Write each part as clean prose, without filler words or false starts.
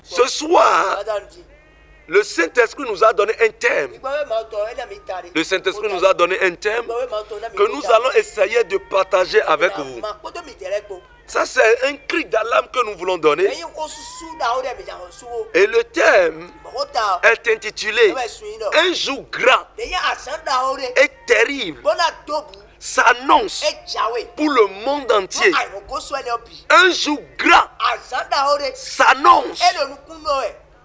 Ce soir, le Saint-Esprit nous a donné un thème. Le Saint-Esprit nous a donné un thème que nous allons essayer de partager avec vous. Ça, c'est un cri d'alarme que nous voulons donner. Et le thème est intitulé « Un jour grand et terrible s'annonce pour le monde entier. » Un jour grand s'annonce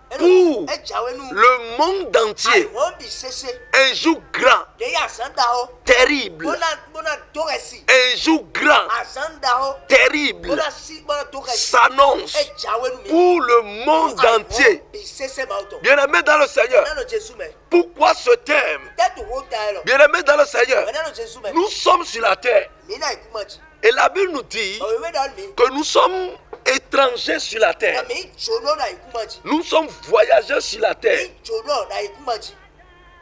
pour le monde entier. Un jour grand, terrible. Un jour grand, terrible s'annonce pour le monde entier. Bien-aimés dans le Seigneur, pourquoi ce thème? Bien-aimés dans le Seigneur, nous sommes sur la terre. Et la Bible nous dit que nous sommes étrangers sur la terre. Nous sommes voyageurs sur la terre.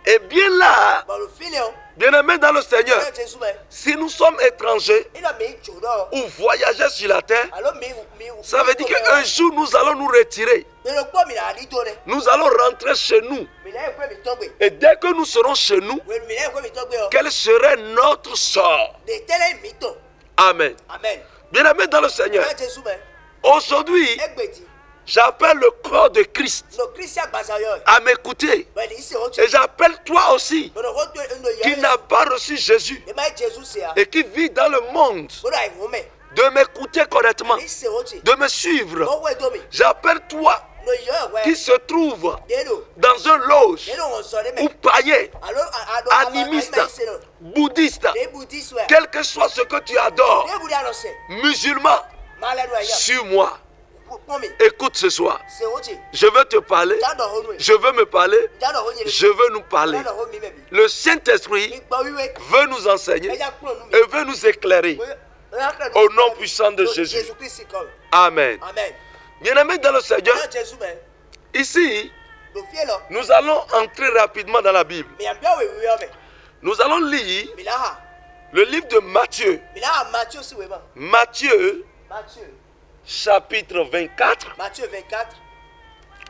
Et bien là, bien-aimés dans le Seigneur, si nous sommes étrangers ou voyageurs sur la terre, ça veut dire qu'un jour nous allons nous retirer. Nous allons rentrer chez nous. Et dès que nous serons chez nous, quel serait notre sort? Amen. Bien-aimés dans le Seigneur, aujourd'hui, j'appelle le corps de Christ à m'écouter. Et j'appelle toi aussi qui n'as pas reçu Jésus et qui vit dans le monde de m'écouter correctement, de me suivre. J'appelle toi qui se trouve dans un loge ou païen, animiste, bouddhiste, quel que soit ce que tu adores, musulman, suis-moi. Écoute ce soir. Je veux te parler. Je veux me parler. Je veux nous parler. Le Saint-Esprit veut nous enseigner et veut nous éclairer. Au nom puissant de Jésus. Amen. Bien-aimés dans le Seigneur, ici, nous allons entrer rapidement dans la Bible. Nous allons lire le livre de Matthieu. Matthieu, chapitre 24.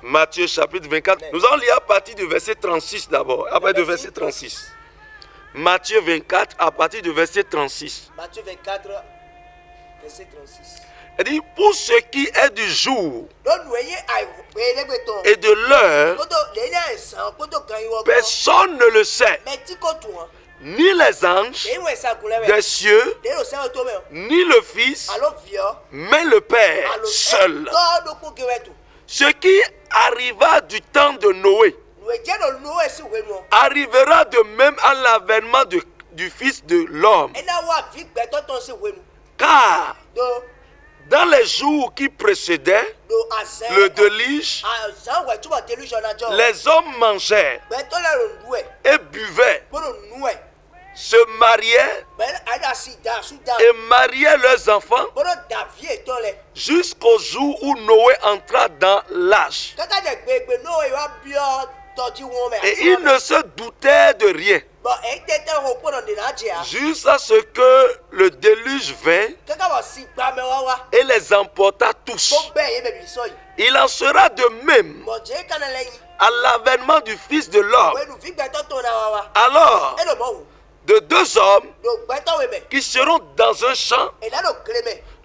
Matthieu, chapitre 24. Nous allons lire à partir du verset 36 d'abord, après du verset 36. Matthieu 24, à partir du verset 36. Matthieu 24, verset 36. Il dit, pour ce qui est du jour et de l'heure, personne ne le sait, ni les anges des cieux, ni le Fils, mais le Père seul. Ce qui arriva du temps de Noé arrivera de même à l'avènement du Fils de l'homme. Car dans les jours qui précédaient le déluge, les hommes mangeaient et buvaient, se mariaient et mariaient leurs enfants jusqu'au jour où Noé entra dans l'âge. Et ils ne se doutaient de rien, jusqu'à ce que le déluge vint et les emporta tous. Il en sera de même à l'avènement du Fils de l'homme. Alors, de deux hommes qui seront dans un champ,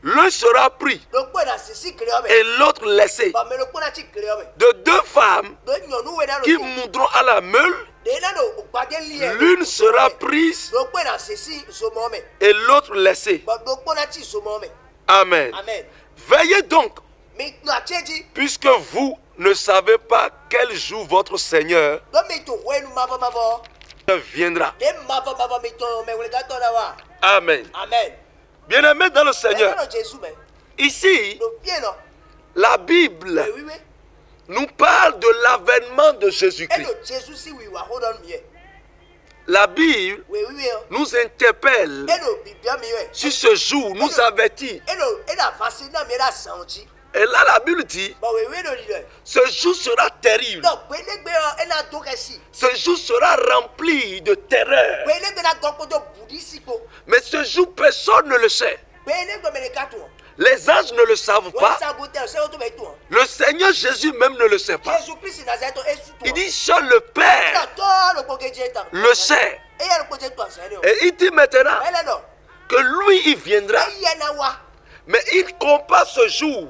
l'un sera pris et l'autre laissé. De deux femmes qui monteront à la meule, l'une sera prise et l'autre laissée. Amen. Veillez donc, puisque vous ne savez pas quel jour votre Seigneur viendra. Amen. Bien-aimés dans le Seigneur, ici, la Bible nous parle de l'avènement de Jésus-Christ. La Bible nous interpelle sur ce jour, nous avertit. Et là, la Bible dit, ce jour sera terrible. Ce jour sera rempli de terreur. Mais ce jour, personne ne le sait. Les anges ne le savent pas. Le Seigneur Jésus même ne le sait pas. Il dit seul le Père le sait. Et il dit maintenant que lui, il viendra. Mais il compare ce jour,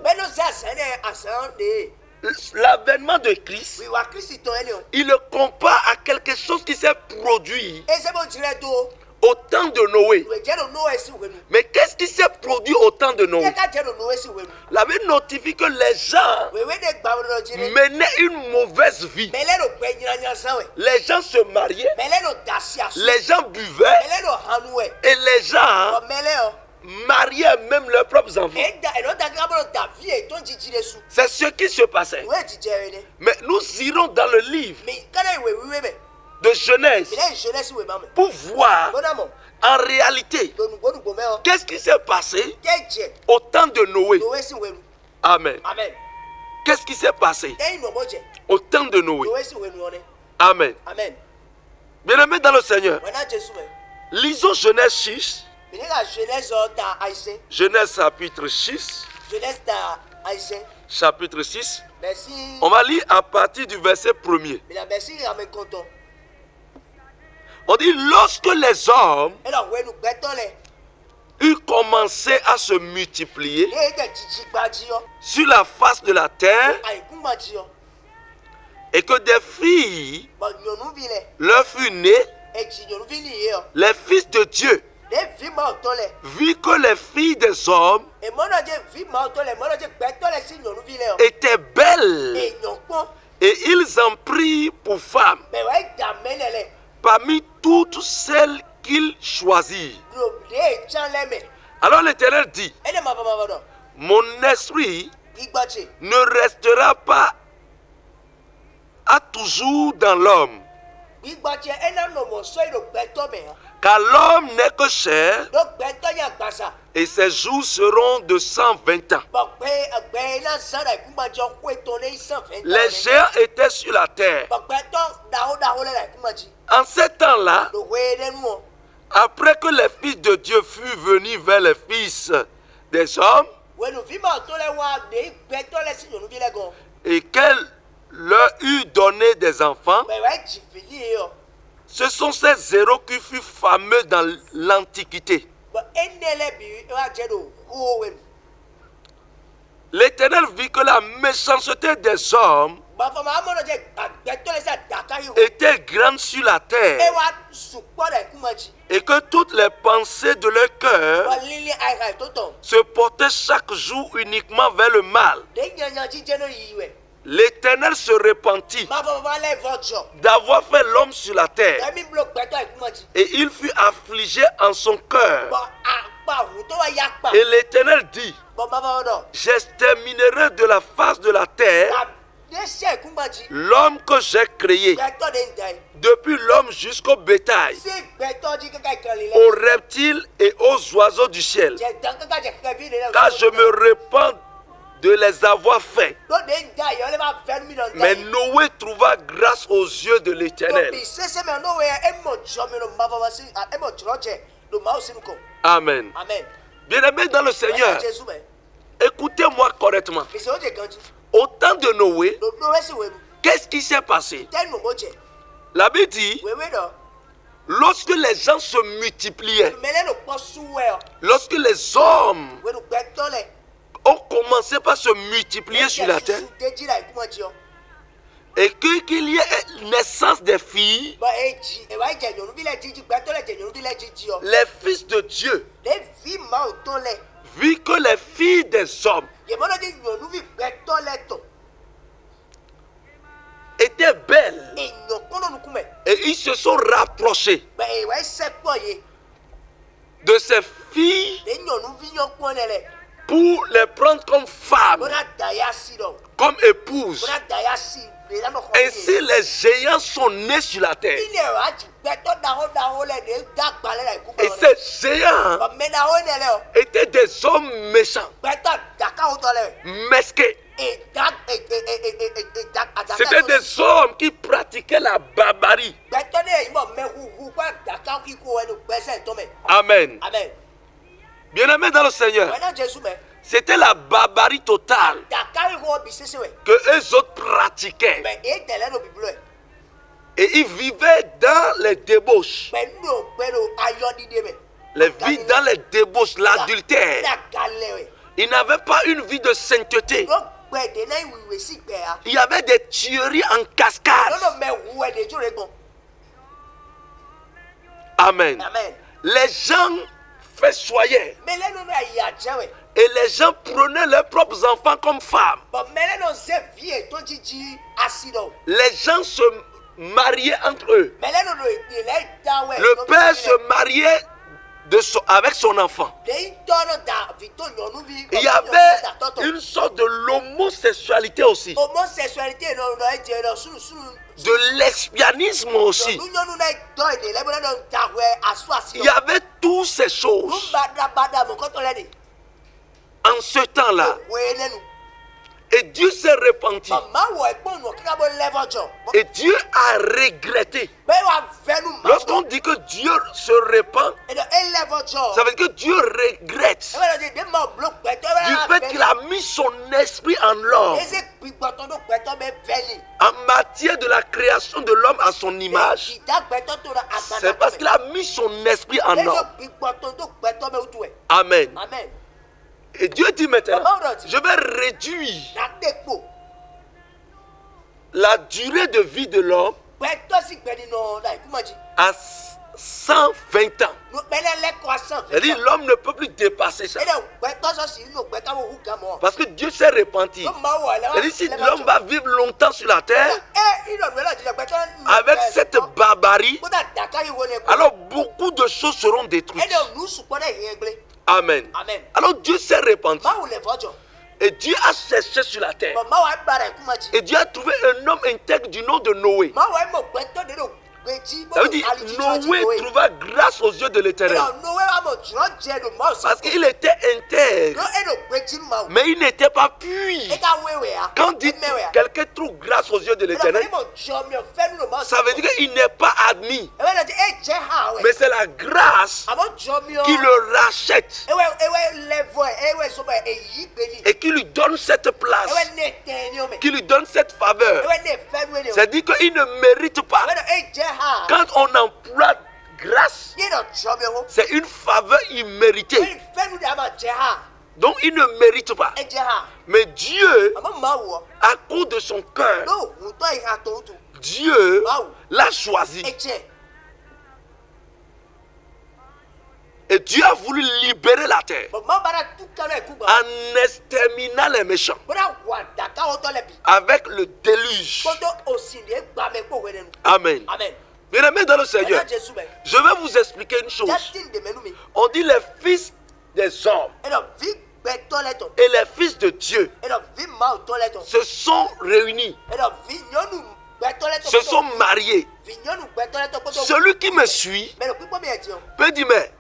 l'avènement de Christ, il le compare à quelque chose qui s'est produit au temps de Noé. Mais qu'est-ce qui s'est produit au temps de Noé? La Bible notifie que les gens menaient une mauvaise vie. Les gens se mariaient, les gens buvaient et les gens mariaient même leurs propres enfants. C'est ce qui se passait. Mais nous irons dans le livre de Genèse pour voir en réalité qu'est-ce qui s'est passé au temps de Noé. Amen. Qu'est-ce qui s'est passé au temps de Noé? Amen. Bien-aimés dans le Seigneur, lisons Genèse 6. Genèse chapitre 6. Chapitre 6. On va lire à partir du verset 1er. On dit lorsque les hommes eurent commencé à se multiplier sur la face de la terre et que des filles leur furent nées, les fils de Dieu vu que les filles des hommes étaient belles et ils en prirent pour femmes parmi toutes celles qu'ils choisirent. Alors l'Éternel dit, mon esprit ne restera pas à toujours dans l'homme, car l'homme n'est que chair et ses jours seront de 120 ans. Les géants étaient sur la terre. En ces temps-là, après que les fils de Dieu furent venus vers les fils des hommes et qu'elle leur eut donné des enfants, ce sont ces héros qui furent fameux dans l'Antiquité. L'Éternel vit que la méchanceté des hommes était grande sur la terre et que toutes les pensées de leur cœur se portaient chaque jour uniquement vers le mal. L'Éternel se repentit d'avoir fait l'homme sur la terre et il fut affligé en son cœur. Et l'Éternel dit, j'exterminerai de la face de la terre l'homme que j'ai créé, depuis l'homme jusqu'au bétail, aux reptiles et aux oiseaux du ciel, car je me repens de les avoir faits. Mais Noé trouva grâce aux yeux de l'Éternel. Amen. Bien-aimés dans le Seigneur, écoutez-moi correctement. Au temps de Noé, qu'est-ce qui s'est passé? La Bible dit, lorsque les gens se multipliaient, lorsque les hommes ont commencé par se multiplier sur la terre, et qu'il y ait naissance des filles, les fils de Dieu, vu que les filles des hommes étaient belles, et ils se sont rapprochés de ces filles pour les prendre comme femmes, comme épouses. Ainsi les géants sont nés sur la terre. Et ces géants étaient des hommes méchants, mesquins. C'était des hommes qui pratiquaient la barbarie. Amen. Bien-aimés dans le Seigneur, C'était la barbarie totale que eux autres pratiquaient. Et ils vivaient dans les débauches. Les vies dans les débauches, l'adultère. Ils n'avaient pas une vie de sainteté. Il y avait des tueries en cascade. Amen. Les gens festoyaient. Et les gens prenaient leurs propres enfants comme femmes. Les gens se mariaient entre eux. Le père se mariait avec son enfant. Il y avait une sorte de l'homosexualité aussi. De lesbianisme aussi. Il y avait toutes ces choses. En ce temps-là. Et Dieu s'est repenti. Et Dieu a regretté. Lorsqu'on dit que Dieu se repent, ça veut dire que Dieu regrette du fait qu'il a mis son esprit en l'homme. En matière de la création de l'homme à son image, c'est parce qu'il a mis son esprit en l'homme. Amen. Et Dieu dit maintenant, je vais réduire la durée de vie de l'homme à 120 ans. C'est-à-dire l'homme ne peut plus dépasser ça. Parce que Dieu s'est repenti. C'est-à-dire si l'homme va vivre longtemps sur la terre, avec cette barbarie, alors beaucoup de choses seront détruites. Amen. Alors Dieu s'est repenti. Et Dieu a cherché sur la terre. Et Dieu a trouvé un homme intègre du nom de Noé. Ça veut dire Noé trouva grâce aux yeux de l'Éternel. Parce qu'il était intègre. Mais il n'était pas pur. Quand dit quelqu'un trouve grâce aux yeux de l'Éternel, ça veut dire qu'il n'est pas admis. Mais c'est la grâce qui le rachète. Et qui lui donne cette place. Qui lui donne cette faveur. C'est-à-dire qu'il ne mérite pas. Quand on emploie grâce, c'est une faveur imméritée. Donc il ne mérite pas. Mais Dieu, à cause de son cœur, Dieu l'a choisi. Et Dieu a voulu libérer la terre en exterminant les méchants avec le déluge. Amen. Bien-aimés dans le Seigneur, je vais vous expliquer une chose. On dit les fils des hommes et les fils de Dieu se sont réunis, se sont mariés. Celui qui me suit peut dire, mais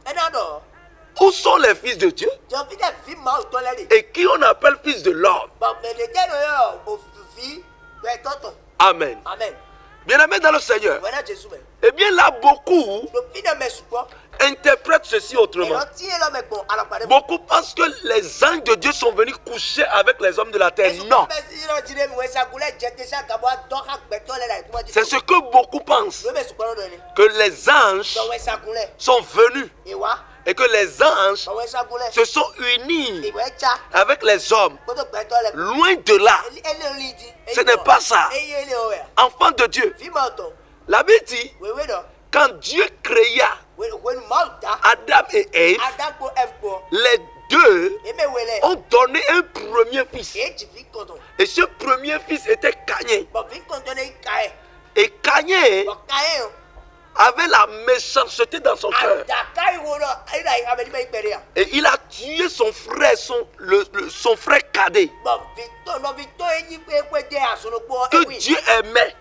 où sont les fils de Dieu et qui on appelle fils de l'homme? Amen. Bien-aimés dans le Seigneur, eh bien là beaucoup interprètent ceci autrement. Beaucoup pensent que les anges de Dieu sont venus coucher avec les hommes de la terre. Non. C'est ce que beaucoup pensent. Que les anges sont venus et que les anges se sont unis avec les hommes. Loin de là. Ce n'est pas ça. Enfant de Dieu. La Bible dit, quand Dieu créa Adam et Ève, les deux ont donné un premier fils. Et ce premier fils était Caïn. Et Caïn avait la méchanceté dans son cœur. Et il a tué son frère, son frère cadet, que Dieu aimait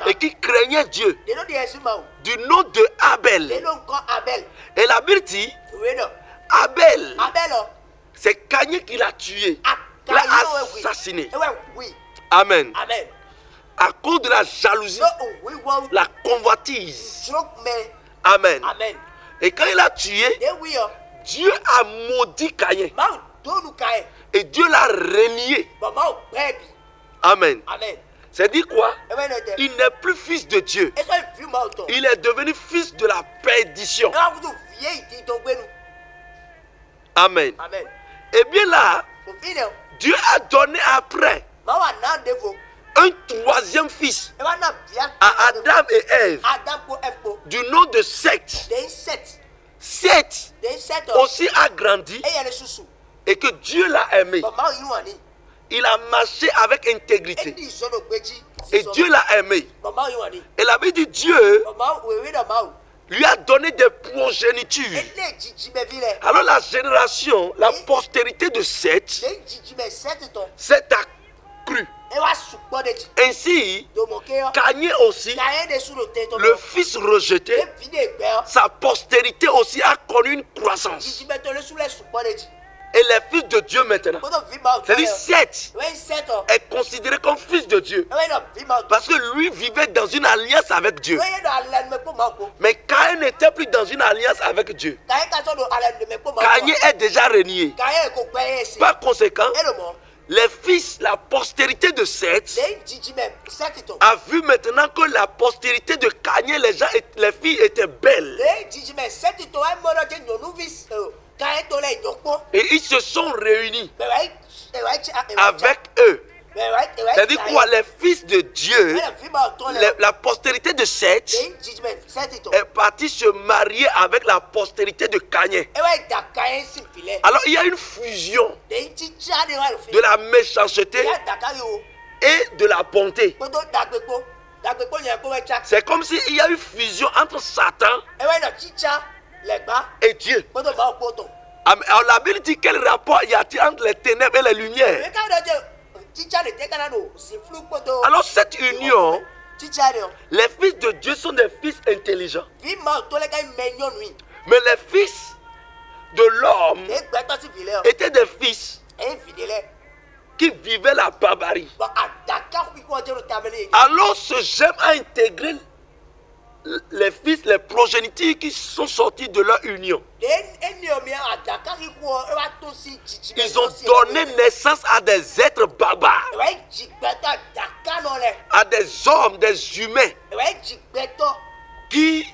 et qui craignait Dieu, du nom de Abel. Et la Bible dit, Abel, c'est Caïn qui l'a tué, l'a assassiné. Amen. À cause de la jalousie, la convoitise. Amen. Et quand il a tué, Dieu a maudit Caïn. Et Dieu l'a renié. Amen. C'est dit quoi? Il n'est plus fils de Dieu. Il est devenu fils de la perdition. Amen. Et bien là, Dieu a donné après un troisième fils à Adam et Ève du nom de Seth. Seth aussi a grandi et que Dieu l'a aimé. Il a marché avec intégrité et Dieu l'a aimé. Et la Bible dit Dieu lui a donné des progénitures. Alors la génération, la postérité de Seth s'est accrue. Ainsi, Caïn aussi, le fils rejeté, sa postérité aussi a connu une croissance. Et les fils de Dieu maintenant, c'est-à-dire Seth est considéré comme fils de Dieu parce que lui vivait dans une alliance avec Dieu. Mais Caïn n'était plus dans une alliance avec Dieu. Caïn est déjà renié. Par conséquent, les fils, la postérité de Seth a vu maintenant que la postérité de Caïn, les filles étaient belles. Et ils se sont réunis avec eux. C'est-à-dire quoi? Les fils de Dieu, la postérité de Seth est partie se marier avec la postérité de Caïn. Alors il y a une fusion de la méchanceté et de la bonté. C'est comme s'il y a une fusion entre Satan et Dieu. Alors la Bible dit quel rapport y a-t-il entre les ténèbres et les lumières? Alors cette union, les fils de Dieu sont des fils intelligents. Mais les fils de l'homme étaient des fils qui vivaient la barbarie. Alors ce j'aime a intégré les fils, les progénitures qui sont sortis de leur union. Ils ont donné naissance à des êtres barbares, à des hommes, des humains qui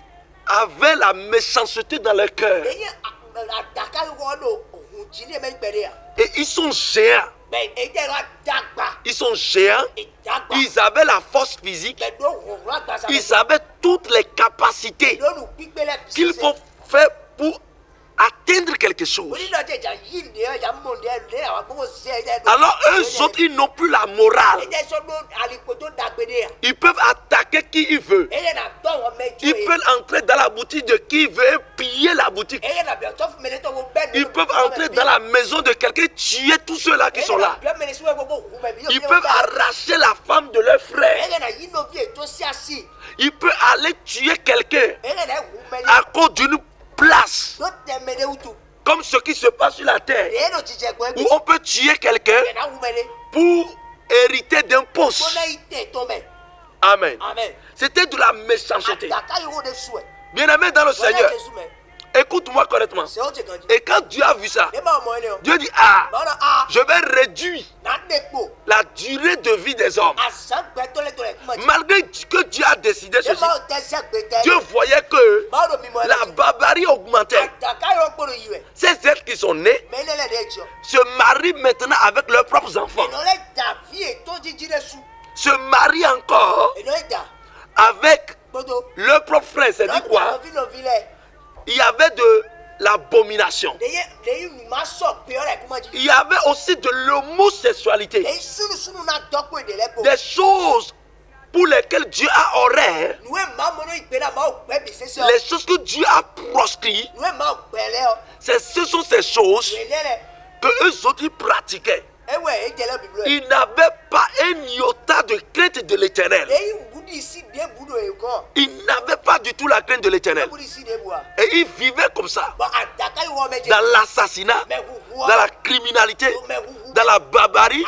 avaient la méchanceté dans leur cœur. Et ils sont géants. Ils sont géants. Ils avaient la force physique. Ils avaient toutes les capacités qu'il faut faire pour atteindre quelque chose. Alors eux autres, ils n'ont plus la morale. Ils peuvent attaquer qui ils veulent. Ils peuvent entrer dans la boutique de qui ils veulent et piller la boutique. Ils peuvent entrer dans la maison de quelqu'un et tuer tous ceux-là qui sont là. Ils peuvent arracher la femme de leur frère. Ils peuvent aller tuer quelqu'un à cause d'une place, comme ce qui se passe sur la terre, où on peut tuer quelqu'un pour hériter d'un poste. Amen. C'était de la méchanceté. Bien-aimé dans le Seigneur, écoute-moi correctement. Et quand Dieu a vu ça, Dieu dit, je vais réduire la durée de vie des hommes. Malgré que Dieu a décidé ceci, Dieu voyait que la barbarie augmentait. Ces êtres qui sont nés se marient maintenant avec leurs propres enfants. Se marient encore avec leurs propres frères. C'est dit quoi? Il y avait de l'abomination. Il y avait aussi de l'homosexualité. Des choses pour lesquelles Dieu a horreur. Les choses que Dieu a proscrites. Ce sont ces choses que eux autres ils pratiquaient. Ils n'avaient pas un iota de crainte de l'Éternel. Ils n'avaient pas du tout la crainte de l'Éternel. Et ils vivaient comme ça. Dans l'assassinat, dans la criminalité, dans la barbarie,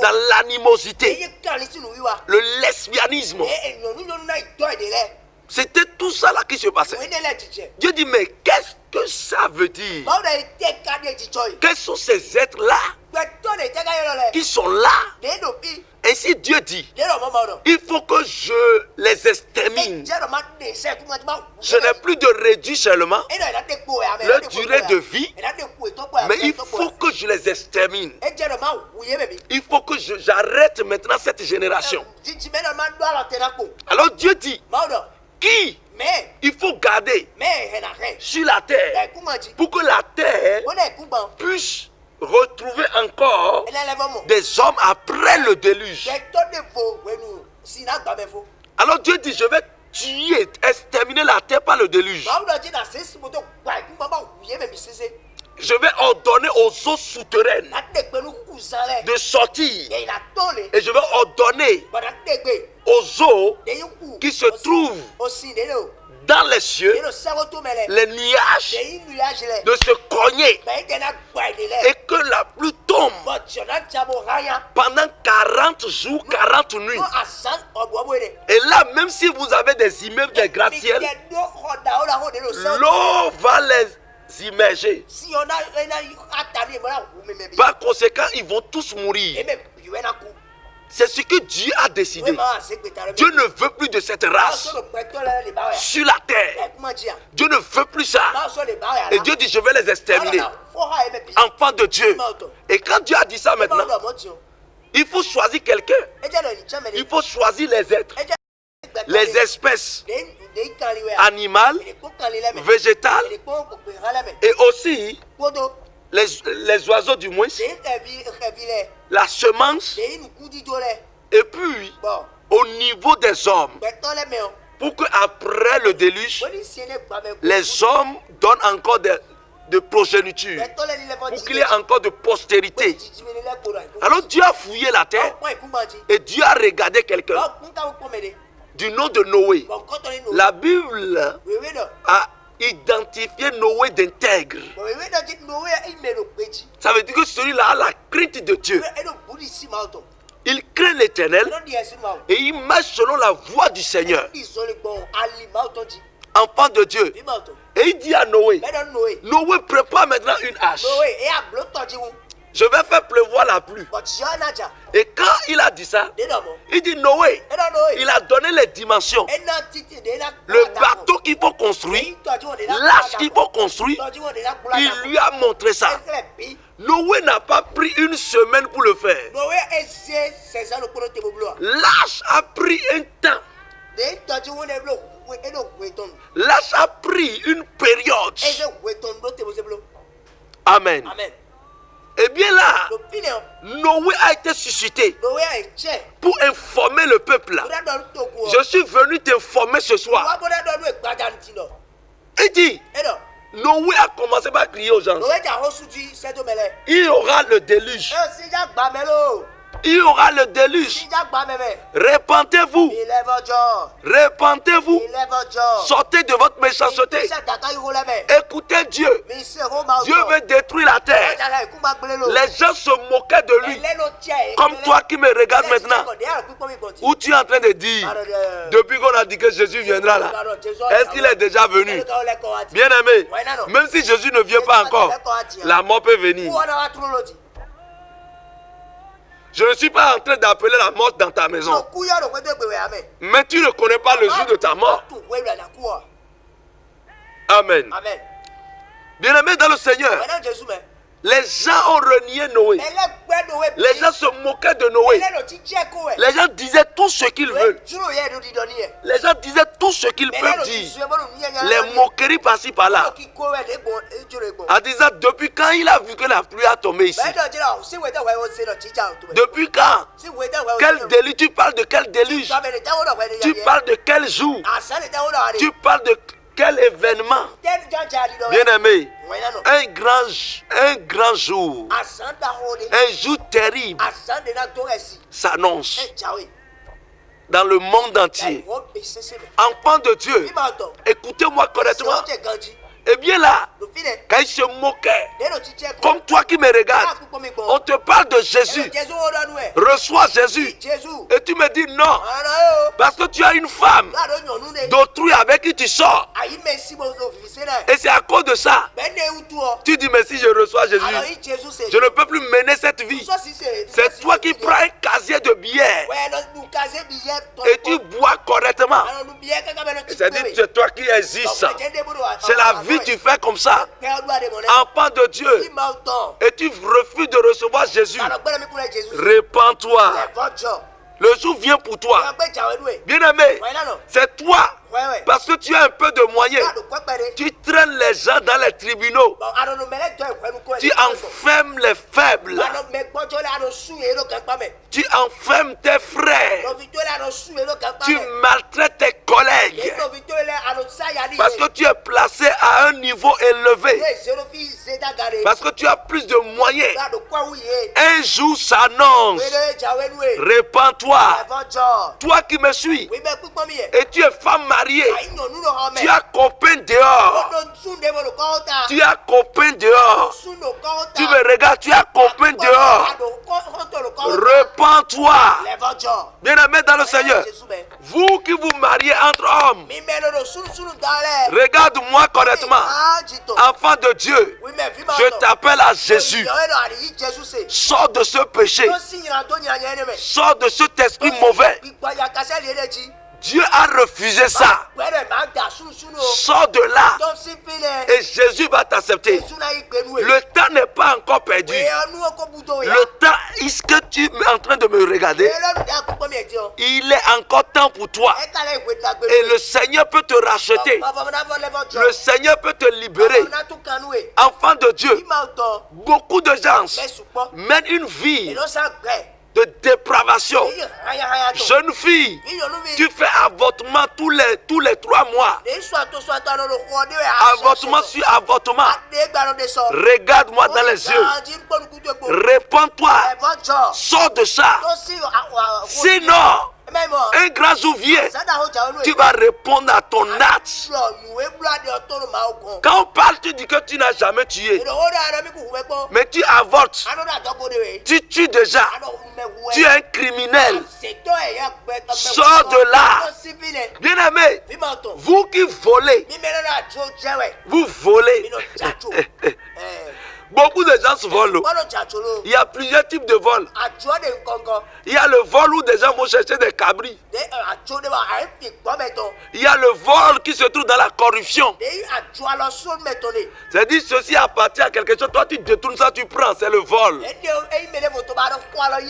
dans l'animosité, le lesbianisme. C'était tout ça là qui se passait. Dieu dit, mais qu'est-ce que ça veut dire? Quels sont ces êtres-là qui sont là? Ainsi Dieu dit, il faut que je les extermine. Je n'ai plus de réduit seulement leur durée de vie, mais il faut que je les extermine. Il faut que j'arrête maintenant cette génération. Alors Dieu dit, qui il faut garder sur la terre pour que la terre puisse retrouver encore des hommes après le déluge. Alors Dieu dit, je vais tuer, exterminer la terre par le déluge. Je vais ordonner aux eaux souterraines de sortir. Et je vais ordonner aux eaux qui se trouvent dans les cieux, les nuages, de se cogner et que la pluie tombe pendant 40 jours, 40 nuits. Et là, même si vous avez des immeubles, des gratte-ciel, l'eau va les immerger. Par conséquent, ils vont tous mourir. C'est ce que Dieu a décidé. Dieu ne veut plus de cette race sur la terre. Dieu ne veut plus ça. Et Dieu dit, je vais les exterminer. Enfants de Dieu. Et quand Dieu a dit ça maintenant, il faut choisir quelqu'un. Il faut choisir les êtres, les espèces animales, végétales et aussi les oiseaux du moins, la semence, et puis au niveau des hommes, pour qu'après le déluge, les hommes donnent encore de progéniture, pour qu'il y ait encore de postérité. Alors Dieu a fouillé la terre et Dieu a regardé quelqu'un du nom de Noé. La Bible a identifié Noé d'intègre. Ça veut dire que celui-là a la crainte de Dieu. Il craint l'Éternel et il marche selon la voie du Seigneur. Enfant de Dieu. Et il dit à Noé, Noé prépare maintenant une hache. Je vais faire pleuvoir la pluie. Et quand il a dit ça, il dit Noé, il a donné les dimensions. Le bateau qu'il faut construire, l'arche qu'il faut construire, il lui a montré ça. Noé n'a pas pris une semaine pour le faire. L'arche a pris un temps. L'arche a pris une période. Amen. Et bien là, Noé a été suscité pour informer le peuple là. Je suis venu t'informer ce soir. Il dit, Noé a commencé par crier aux gens. Il y aura le déluge. Il y aura le déluge. Repentez-vous. Repentez-vous. Sortez de votre méchanceté. Écoutez Dieu. Dieu veut détruire la terre. Les gens se moquaient de lui. Comme toi qui me regardes maintenant. Où tu es en train de dire, depuis qu'on a dit que Jésus viendra là, est-ce qu'il est déjà venu? Bien aimé, même si Jésus ne vient pas encore, la mort peut venir. Je ne suis pas en train d'appeler la mort dans ta maison. Mais tu ne connais pas le jour de ta mort. Amen. Bien-aimé dans le Seigneur, les gens ont renié Noé. Les gens se moquaient de Noé. Les gens disaient tout ce qu'ils veulent. Les gens disaient tout ce qu'ils peuvent dire. Les moqueries par-ci par-là. En disant, depuis quand il a vu que la pluie a tombé ici? Depuis quand? Quel déluge? Tu parles de quel déluge? Tu parles de quel jour? Tu parles de quel événement? Bien-aimé, un grand jour, un jour terrible s'annonce dans le monde entier. Enfants de Dieu, écoutez-moi correctement. Et bien là, quand ils se moquaient, comme toi qui me regardes, on te parle de Jésus. Reçois Jésus. Et tu me dis non. Parce que tu as une femme d'autrui avec qui tu sors. Et c'est à cause de ça. Tu dis, mais si je reçois Jésus, je ne peux plus mener cette vie. C'est toi qui prends un casier de bière et tu bois correctement. C'est-à-dire, c'est toi qui existes. C'est la vie que tu fais comme ça. Enfant de Dieu. Et tu refuses de recevoir Jésus. Répands-toi. Le jour vient pour toi. Bien-aimé, c'est toi. Parce que tu as un peu de moyens. Tu traînes les gens dans les tribunaux. Tu enfermes les faibles. Tu enfermes tes frères. Tu maltraites tes collègues. Parce que tu es placé à un niveau élevé. Parce que tu as plus de moyens. Un jour s'annonce. Répands-toi. Toi qui me suis. Et tu es femme mariée. Tu as copain dehors. Tu as copain dehors. Tu me regardes, tu as copain dehors. Répands-toi. Bien-aimé dans le Seigneur. Vous qui vous mariez entre hommes. Regarde-moi correctement. Enfant de Dieu. Je t'appelle à Jésus. Sors de ce péché. Sors de cet esprit mauvais. Dieu a refusé ça. Sors de là et Jésus va t'accepter. Le temps n'est pas encore perdu. Le temps, est-ce que tu es en train de me regarder? Il est encore temps pour toi. Et le Seigneur peut te racheter. Le Seigneur peut te libérer. Enfant de Dieu, beaucoup de gens mènent une vie de dépravation. Jeune fille, tu fais avortement tous les 3 mois. Avortement sur avortement. Regarde-moi dans les yeux. Réponds-toi. Sors de ça. Sinon, un grand jour vient, tu vas répondre à ton acte. Quand on parle, tu dis que tu n'as jamais tué. Mais tu avortes. Tu tues déjà. Tu es un criminel. Sors de là. Bien-aimé, vous qui volez, vous volez. Beaucoup de gens se volent. Il y a plusieurs types de vols. Il y a le vol où des gens vont chercher des cabris. Il y a le vol qui se trouve dans la corruption. C'est-à-dire ceci appartient à quelque chose. Toi tu détournes ça, tu prends. C'est le vol.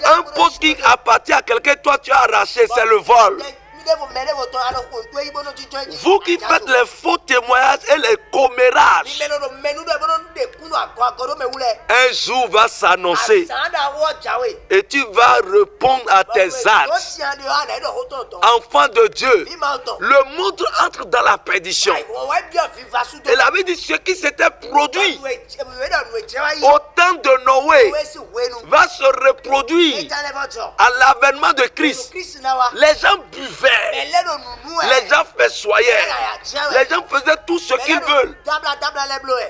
Un poste qui appartient à quelqu'un, toi tu as arraché. C'est le vol. Vous qui faites les faux témoignages et les commérages, un jour va s'annoncer et tu vas répondre à tes actes. Enfant de Dieu, le monde entre dans la perdition. Et la Bible dit ce qui s'était produit au temps de Noé va se reproduire à l'avènement de Christ. Les gens buvaient. Les gens festoyaient. Les gens faisaient tout ce qu'ils veulent.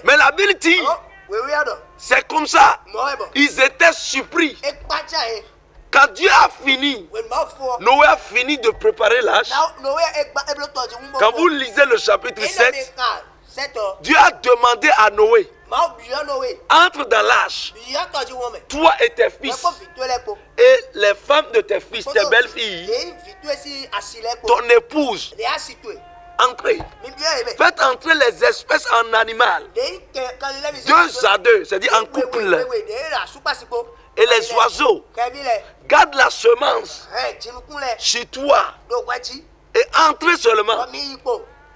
Mais la Bible dit, c'est comme ça. Ils étaient surpris. Quand Dieu a fini, Noé a fini de préparer l'arche. Quand vous lisez le chapitre 7, Dieu a demandé à Noé, entre dans l'arche, toi et tes fils, et les femmes de tes fils, tes belles filles, ton épouse. Entrez. Faites entrer les espèces en animal. 2 à 2, c'est-à-dire en couple. Et les oiseaux. Garde la semence chez toi. Et entrez seulement.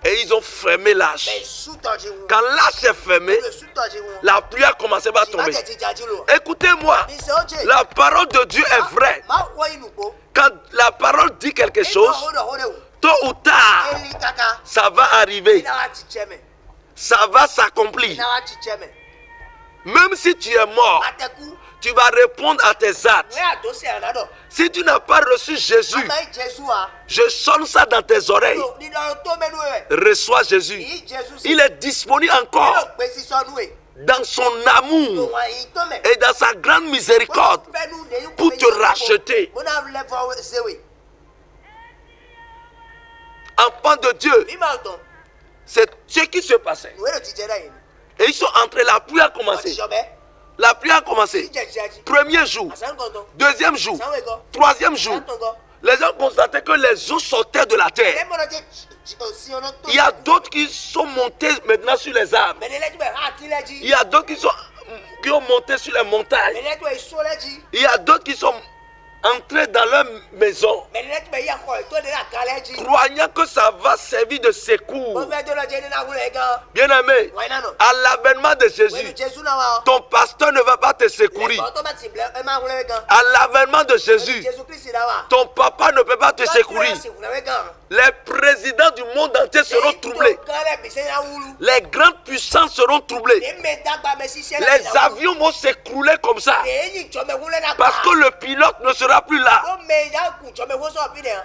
Et ils ont fermé l'arche. Quand l'arche est fermée, la pluie a commencé à tomber. Écoutez-moi, la parole de Dieu est vraie. Quand la parole dit quelque chose, tôt ou tard, ça va arriver. Ça va s'accomplir. Même si tu es mort, tu vas répondre à tes actes. Si tu n'as pas reçu Jésus, je sonne ça dans tes oreilles. Reçois Jésus. Il est disponible encore dans son amour et dans sa grande miséricorde pour te racheter. enfants de Dieu, c'est ce qui se passait. Et ils sont entrés, la pluie a commencé. La pluie a commencé. Premier jour, deuxième jour, troisième jour. Les gens constataient que les eaux sortaient de la terre. Il y a d'autres qui sont montés maintenant sur les arbres. Il y a d'autres qui ont monté sur les montagnes. Il y a d'autres qui sont entrés dans leur maison, croyant que ça va servir de secours. Bien-aimé, à l'avènement de Jésus, ton pasteur ne va pas te secourir. À l'avènement de Jésus, ton papa ne peut pas te secourir. Les présidents du monde entier seront troublés. Les grandes puissances seront troublées. Les avions vont s'écrouler comme ça. Parce que le pilote ne sera plus là.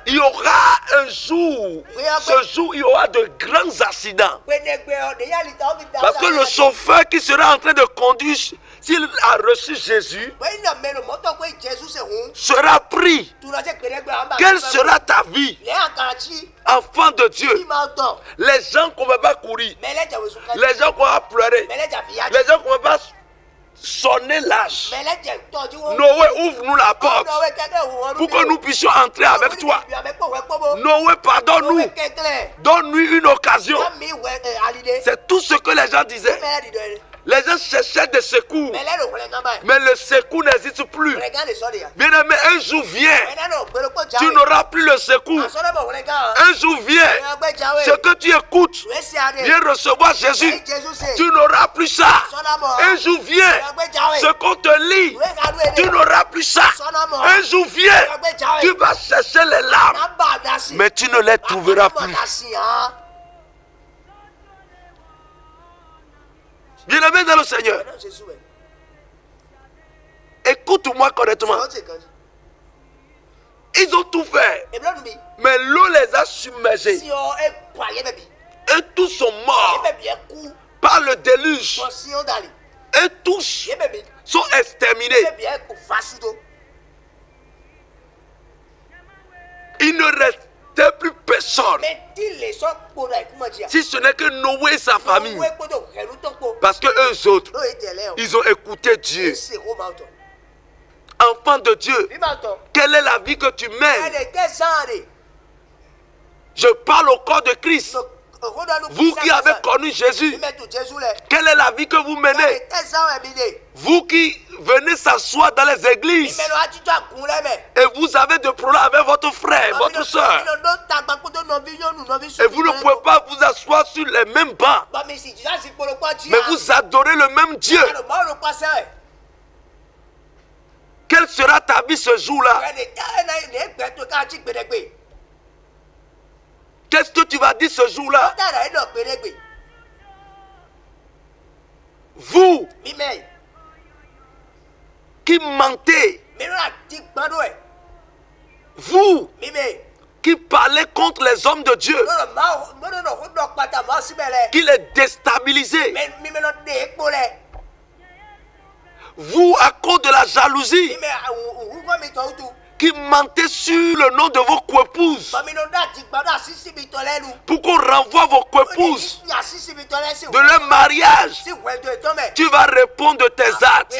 Il y aura un jour, ce jour, il y aura de grands accidents. Parce que le chauffeur qui sera en train de conduire, s'il a reçu Jésus, sera pris. Quelle sera ta vie, enfant de Dieu? Les gens qu'on ne va pas courir, les gens qu'on va pleurer, les gens qu'on ne va pas sonner l'âge. Noé, ouvre-nous la porte pour que nous puissions entrer avec toi. Noé, pardonne-nous. Donne-nous une occasion. C'est tout ce que les gens disaient. Les gens cherchaient des secours, mais le secours n'existe plus. Bien-aimé, un jour vient, tu n'auras plus le secours. Un jour vient, ce que tu écoutes, viens recevoir Jésus, tu n'auras plus ça. Un jour vient, ce qu'on te lit, tu n'auras plus ça. Un jour vient, tu vas chercher les larmes, mais tu ne les trouveras plus. Bien-aimé dans le Seigneur, écoute-moi correctement. Ils ont tout fait, mais l'eau les a submergés. Et tous sont morts par le déluge. Et tous sont exterminés. Il ne restait plus personne, si ce n'est que Noé et sa famille. Parce que eux autres, ils ont écouté Dieu. Enfant de Dieu, quelle est la vie que tu mènes? Je parle au corps de Christ. Vous qui avez connu Jésus, quelle est la vie que vous menez? Vous qui venez s'asseoir dans les églises et vous avez des problèmes avec votre frère, votre soeur, et vous ne pouvez pas vous asseoir sur les mêmes bancs, mais vous adorez le même Dieu. Quelle sera ta vie ce jour-là? Qu'est-ce que tu vas dire ce jour-là? Vous qui mentez, vous qui parlez contre les hommes de Dieu, qui les déstabilisez, vous à cause de la jalousie, qui mentez sur le nom de vos coépouses pour qu'on renvoie vos coépouses de leur mariage, tu vas répondre de tes actes.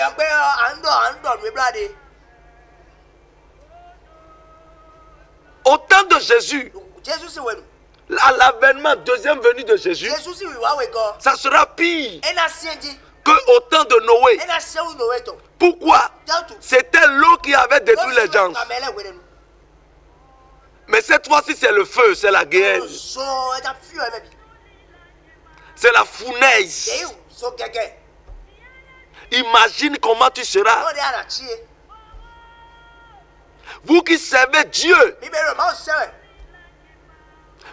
Au temps de Jésus, à l'avènement, deuxième venue de Jésus, ça sera pire qu'au temps de Noé. Pourquoi? C'était l'eau qui avait détruit les gens. Mais cette fois-ci, c'est le feu, c'est la guerre. C'est la fournaise. Imagine comment tu seras. Vous qui servez Dieu,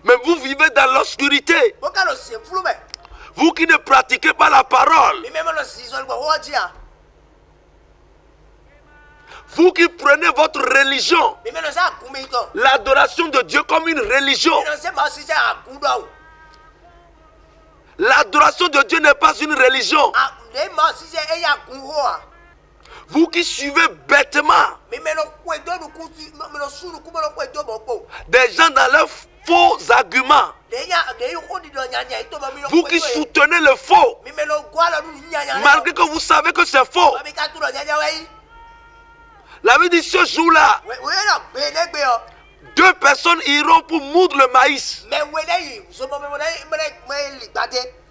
mais vous vivez dans l'obscurité. Vous qui ne pratiquez pas la parole. Vous qui prenez votre religion, l'adoration de Dieu comme une religion. L'adoration de Dieu n'est pas une religion. Vous qui suivez bêtement des gens dans leur faux arguments, vous qui soutenez le faux, malgré que vous savez que c'est faux, la Bible dit ce jour-là, 2 personnes iront pour moudre le maïs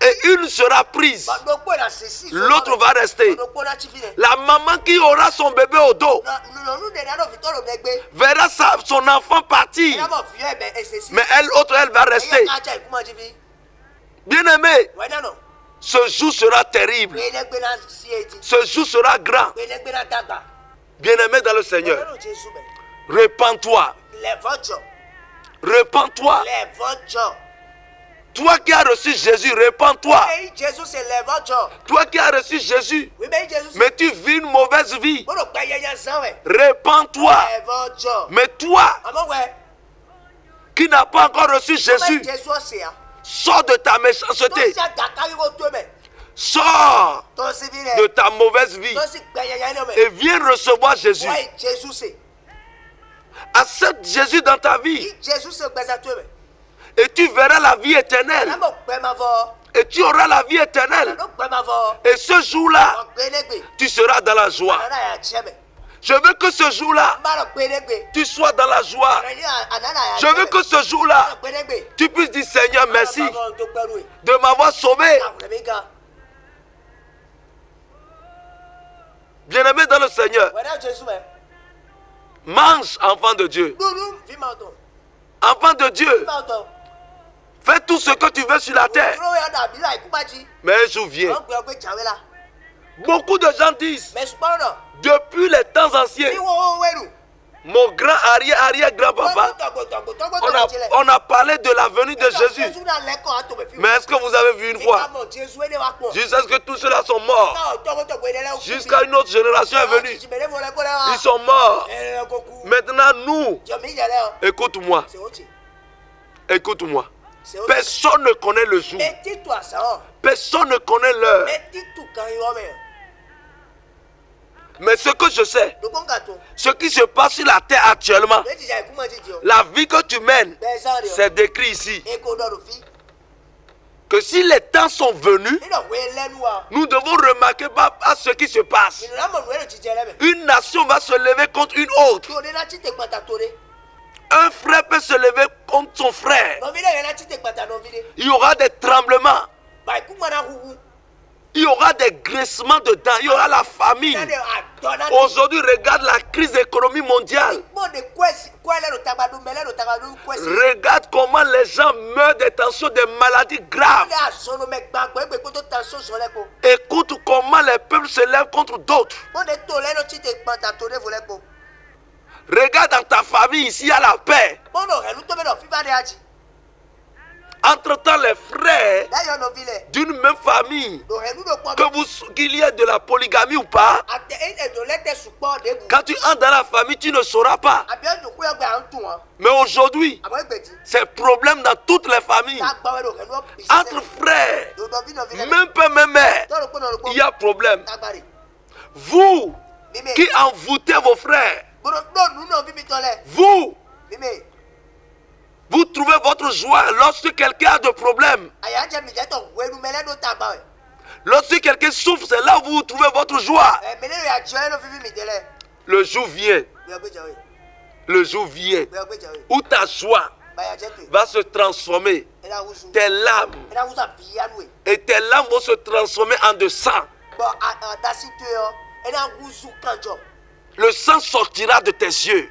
et une sera prise, l'autre va rester. La maman qui aura son bébé au dos verra son enfant partir, mais elle va rester. Bien aimé, ce jour sera terrible, ce jour sera grand. Bien aimé dans le Seigneur, repens-toi. Repens-toi. Toi qui as reçu Jésus, repens-toi. Toi qui as reçu Jésus, mais tu vis une mauvaise vie, repens-toi. Mais toi qui n'as pas encore reçu Jésus, sors de ta méchanceté. Sors de ta mauvaise vie et viens recevoir Jésus. Accepte Jésus dans ta vie et tu verras la vie éternelle. Et tu auras la vie éternelle. Et ce jour-là, tu seras dans la joie. Je veux que ce jour-là, tu sois dans la joie. Je veux que ce jour-là, tu puisses dire Seigneur, merci de m'avoir sauvé. Bien-aimé dans le Seigneur, mange, enfant de Dieu. Enfant de Dieu, fais tout ce que tu veux sur la terre. Mais un jour vient. Beaucoup de gens disent, depuis les temps anciens, mon grand arrière-grand-papa, on a parlé de la venue de Jésus. Mais est-ce que vous avez vu une fois? Jusqu'à ce que tous ceux-là sont morts. Jusqu'à une autre génération est venue. Ils sont morts. Maintenant, nous, écoute-moi. Écoute-moi. Personne ne connaît le jour. Personne ne connaît l'heure. Mais ce que je sais, ce qui se passe sur la terre actuellement, la vie que tu mènes, c'est décrit ici. Que si les temps sont venus, nous devons remarquer à ce qui se passe. Une nation va se lever contre une autre. Un frère peut se lever contre son frère. Il y aura des tremblements. Il y aura des graissements de dents. Il y aura la famine. Aujourd'hui, regarde la crise économique mondiale. Regarde comment les gens meurent des tensions, des maladies graves. Écoute comment les peuples se lèvent contre d'autres. Regarde dans ta famille, ici il y a la paix. Entre-temps, les frères d'une même famille, qu'il y ait de la polygamie ou pas, quand tu entres dans la famille, tu ne sauras pas. Mais aujourd'hui, c'est problème dans toutes les familles. Entre frères, même père, même mère, il y a problème. Vous qui envoûtez vos frères, vous trouvez votre joie lorsque quelqu'un a de problèmes. Lorsque quelqu'un souffre, c'est là où vous trouvez votre joie. Le jour vient. Le jour vient où ta joie va se transformer. Tes larmes. Et tes larmes vont se transformer en de sang. Le sang sortira de tes yeux.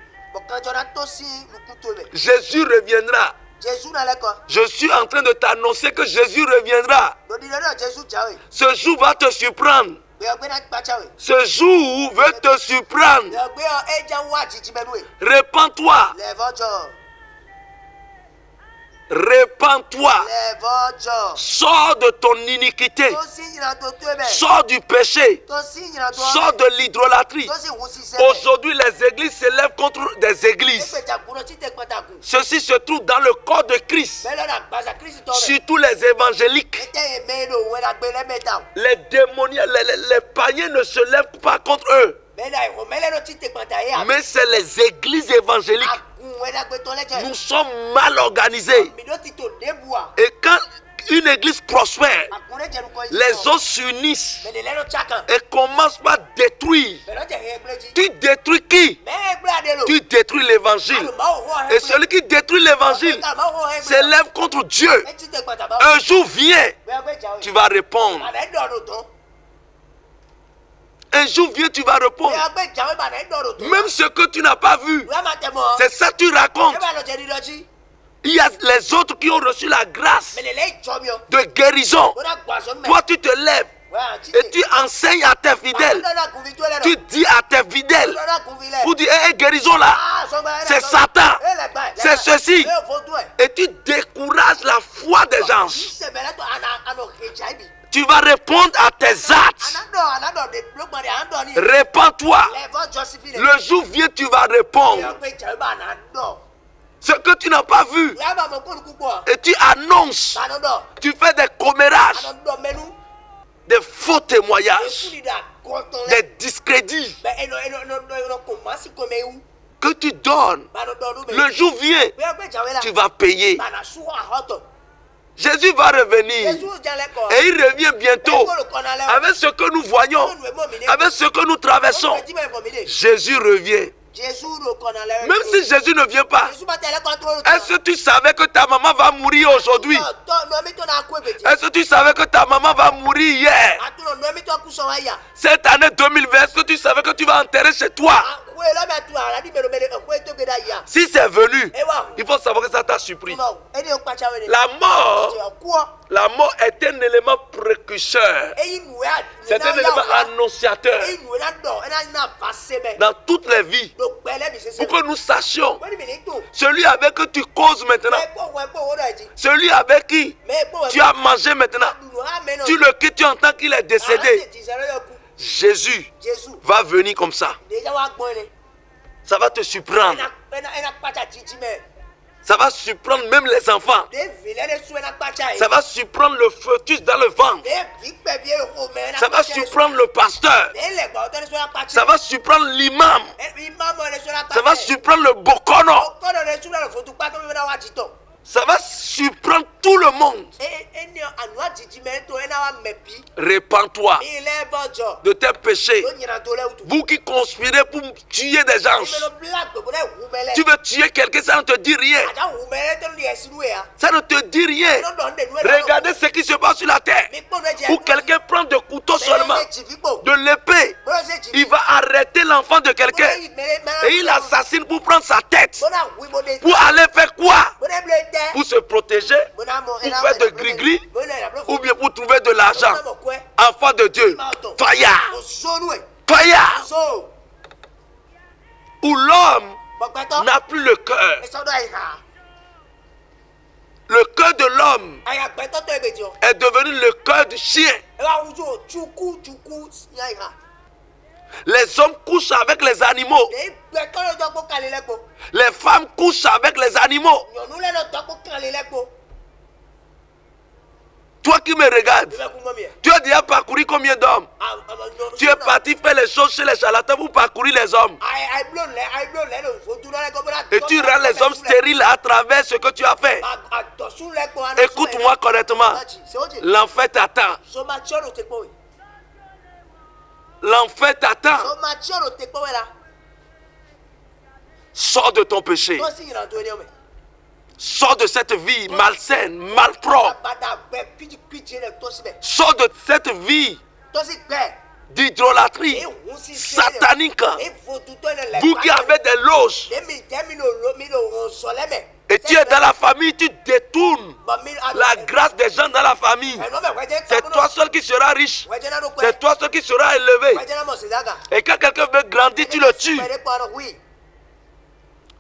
Jésus reviendra. Je suis en train de t'annoncer que Jésus reviendra. Ce jour va te surprendre. Ce jour veut te surprendre. Répands-toi. Répands-toi. Sors de ton iniquité. Sors du péché. Sors de l'idolâtrie. Aujourd'hui, les églises se lèvent contre des églises. Ceci se trouve dans le corps de Christ. Surtout les évangéliques. Les démoniaques, les païens ne se lèvent pas contre eux. Mais c'est les églises évangéliques. Nous sommes mal organisés. Et quand une église prospère, les autres s'unissent et commencent par détruire. Tu détruis qui? Tu détruis l'évangile. Et celui qui détruit l'évangile s'élève contre Dieu. Un jour vient, tu vas répondre. Un jour vient, tu vas répondre. Même ce que tu n'as pas vu, c'est ça que tu racontes. Il y a les autres qui ont reçu la grâce de guérison. Toi, tu te lèves et tu enseignes à tes fidèles. Tu dis à tes fidèles, pour dire, hé, guérison là, c'est Satan, c'est ceci. Et tu décourages la foi des gens. Tu vas répondre à tes actes. Répands-toi. Le jour vient, tu vas répondre. Ce que tu n'as pas vu. Et tu annonces. Tu fais des commérages. Des faux témoignages. Des discrédits. Que tu donnes. Le jour vient. Tu vas payer. Jésus va revenir. Et il revient bientôt. Avec ce que nous voyons. Avec ce que nous traversons. Jésus revient. Même si Jésus ne vient pas, est-ce que tu savais que ta maman va mourir aujourd'hui? Est-ce que tu savais que ta maman va mourir hier? Cette année 2020, est-ce que tu savais que tu vas enterrer chez toi? Si c'est venu, il faut savoir que ça t'a surpris. La mort est un élément précurseur. C'est un élément annonciateur dans toutes les vies. Pour que nous sachions, celui avec qui tu causes maintenant, celui avec qui tu as mangé maintenant, tu le quittes, tu entends qu'il est décédé. Jésus va venir comme ça. Ça va te surprendre. Ça va surprendre même les enfants. Ça va surprendre le fœtus dans le ventre. Ça va surprendre le pasteur. Ça va surprendre l'imam. Ça va surprendre le bokono. Ça va surprendre tout le monde. Répands-toi de tes péchés. Vous qui conspirez pour tuer des gens. Tu veux tuer quelqu'un, ça ne te dit rien. Ça ne te dit rien. Regardez ce qui se passe sur la terre. Où quelqu'un prend de couteaux seulement, de l'épée. Il va arrêter l'enfant de quelqu'un. Et il assassine pour prendre sa tête. Pour aller faire quoi? Pour se protéger, pour faire de gris-gris, ou bien pour trouver de l'argent. Enfant de Dieu, fire, fire. Où l'homme n'a plus le cœur. Le cœur de l'homme est devenu le cœur du chien. Les hommes couchent avec les animaux. Les femmes couchent avec les animaux. Toi qui me regardes, tu as déjà parcouru combien d'hommes? Tu es parti faire les choses chez les charlatans pour parcourir les hommes. Et tu rends les hommes stériles à travers ce que tu as fait. Écoute-moi correctement. L'enfer t'attend. L'enfer t'attend. Sors de ton péché. Sors de cette vie malsaine, malpropre. Sors de cette vie d'idolâtrie satanique. Vous qui avez des loges. Et tu es dans la famille, tu détournes la grâce des gens dans la famille. C'est toi seul qui seras riche. C'est toi seul qui seras élevé. Et quand quelqu'un veut grandir, tu le tues.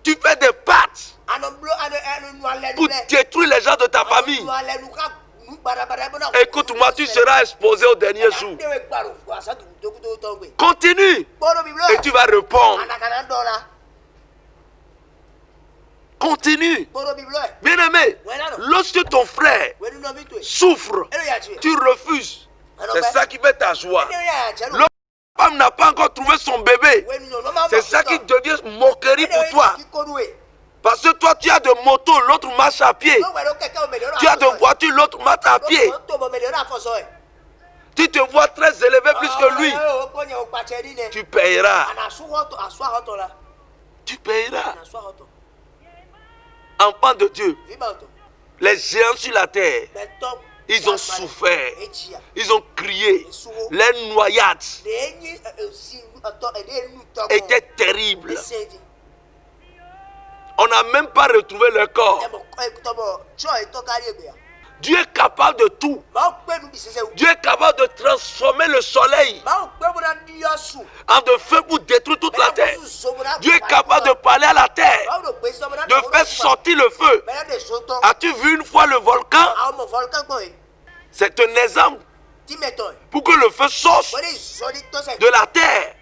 Tu fais des pactes pour détruire les gens de ta famille. Écoute-moi, tu seras exposé au dernier jour. Continue et tu vas répondre. Continue. Bien-aimé, lorsque ton frère souffre, tu refuses. C'est ça qui fait ta joie. Lorsque ta femme n'a pas encore trouvé son bébé, c'est ça qui devient moquerie pour toi. Parce que toi, tu as de moto, l'autre marche à pied. Tu as de voiture, l'autre marche à pied. Tu te vois très élevé plus que lui. Tu payeras. Tu payeras. Enfant de Dieu, les géants sur la terre, ils ont souffert. Ils ont crié. Les noyades étaient terribles. On n'a même pas retrouvé leur corps. Dieu est capable de tout. Dieu est capable de transformer le soleil en de feu pour détruire toute la terre. Dieu est capable de parler à la terre, de faire sortir le feu. As-tu vu une fois le volcan? C'est un exemple pour que le feu sorte de la terre.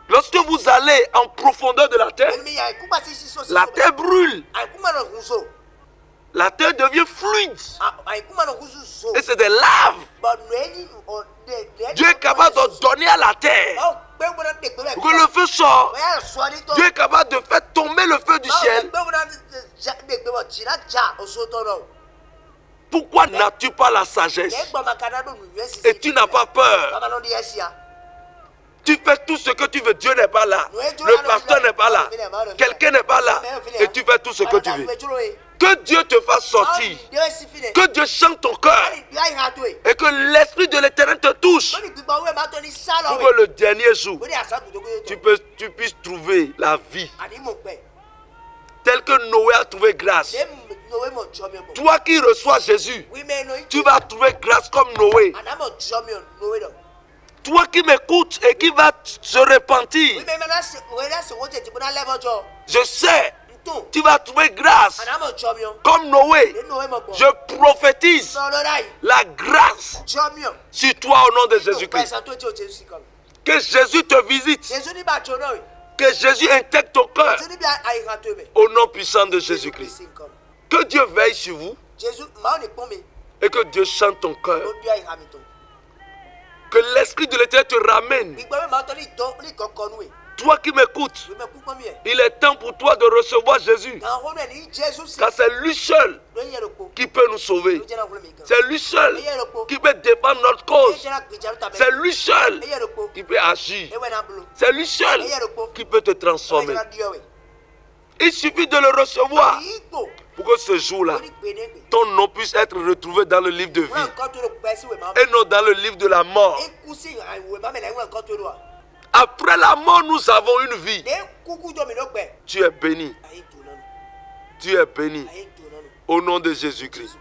Lorsque vous allez en profondeur de la terre brûle. La terre devient fluide. Et c'est des laves. Dieu est capable de donner à la terre pour que le feu sorte. Dieu est capable de faire tomber le feu du ciel. Pourquoi n'as-tu pas la sagesse et tu n'as pas peur? Tu fais tout ce que tu veux, Dieu n'est pas là. Le pasteur n'est pas là. Quelqu'un n'est pas là. Et tu fais tout ce que tu veux. Que Dieu te fasse sortir. Que Dieu chante ton cœur. Et que l'Esprit de l'Éternel te touche. Pour que le dernier jour, tu puisses trouver la vie. Tel que Noé a trouvé grâce. Toi qui reçois Jésus, tu vas trouver grâce comme Noé. Toi qui m'écoutes et qui vas se repentir, je sais, tu vas trouver grâce comme Noé. Je prophétise la grâce sur toi au nom de Jésus-Christ. Que Jésus te visite. Que Jésus intègre ton cœur au nom puissant de Jésus-Christ. Que Dieu veille sur vous et que Dieu chante ton cœur. Que l'Esprit de l'Éternel te ramène. Toi qui m'écoutes, il est temps pour toi de recevoir Jésus. Car c'est lui seul qui peut nous sauver. C'est lui seul qui peut défendre notre cause. C'est lui seul qui peut agir. C'est lui seul qui peut te transformer. Il suffit de le recevoir pour que ce jour-là, ton nom puisse être retrouvé dans le livre de vie et non dans le livre de la mort. Après la mort, nous avons une vie. Tu es béni. Tu es béni. Au nom de Jésus-Christ.